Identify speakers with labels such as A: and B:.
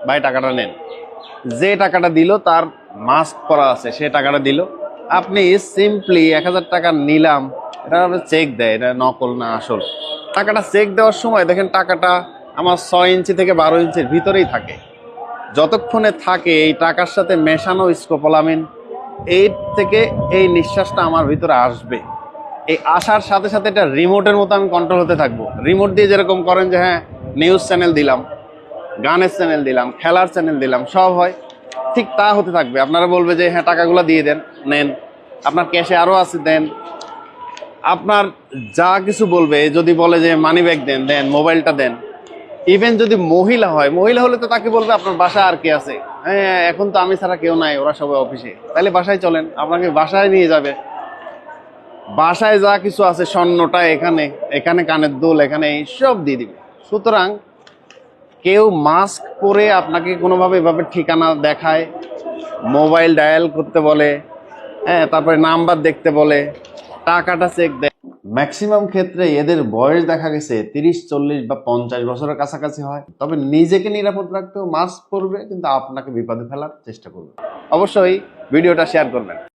A: ভাই টাকাটা নেন। যে টাকাটা দিল তার মাস্ক করা আছে, সে টাকাটা দিল। আপনি সিম্পলি 1000 টাকা নিলাম, এটা চেক দেয়, এটা নকল না আসল। টাকাটা চেক দেওয়ার সময় দেখেন টাকাটা আমার 6 ইঞ্চি থেকে 12 ইঞ্চির ভিতরেই থাকে। যতক্ষণে থাকে এই টাকার সাথে মেশানো স্কোপোলামিন, এই থেকে এই নিঃশ্বাসটা আমার ভিতরে আসবে। এই আসার সাথে সাথে এটা রিমোটের মতো আমি কন্ট্রোল হতে থাকবো। রিমোট দিয়ে যেরকম করেন যে হ্যাঁ নিউজ চ্যানেল দিলাম, গানের চ্যানেল দিলাম, খেলার চ্যানেল দিলাম, সব হয়, ঠিক তা হতে থাকবে। আপনারা বলবে যে হ্যাঁ টাকাগুলো দিয়ে দেন, নেন, আপনার ক্যাশে আরও আছে দেন, আপনার যা কিছু বলবে। যদি বলে যে মানি ব্যাগ দেন, দেন, মোবাইলটা দেন। ইভেন যদি মহিলা হয়, মহিলা হলে তো তাকে বলবে আপনার বাসায় আর কে আছে, হ্যাঁ এখন তো আমি ছাড়া কেউ নাই, ওরা সবাই অফিসে, তাহলে বাসায় চলেন, আপনাকে বাসায় নিয়ে যাবে। বাসায় যা কিছু আছে, স্বর্ণটা এখানে, এখানে কানের দুল, এখানে সব দিয়ে দিবে। সুতরাং কেউ মাস্ক পরে আপনাকে কোনোভাবে এভাবে ঠিকানা দেখায়, মোবাইল ডায়াল করতে বলে, হ্যাঁ তারপরে নাম্বার দেখতে বলে, টাকাটা চেক দেয়, ম্যাক্সিমাম ক্ষেত্রে এদের বয়স দেখা গেছে 30, 40 বা 50 বছরের কাছাকাছি হয়। তবে নিজেকে নিরাপদ রাখতেও মাস্ক পরবে, কিন্তু আপনাকে বিপদে ফেলার চেষ্টা করবে। অবশ্যই ভিডিওটা শেয়ার করবেন।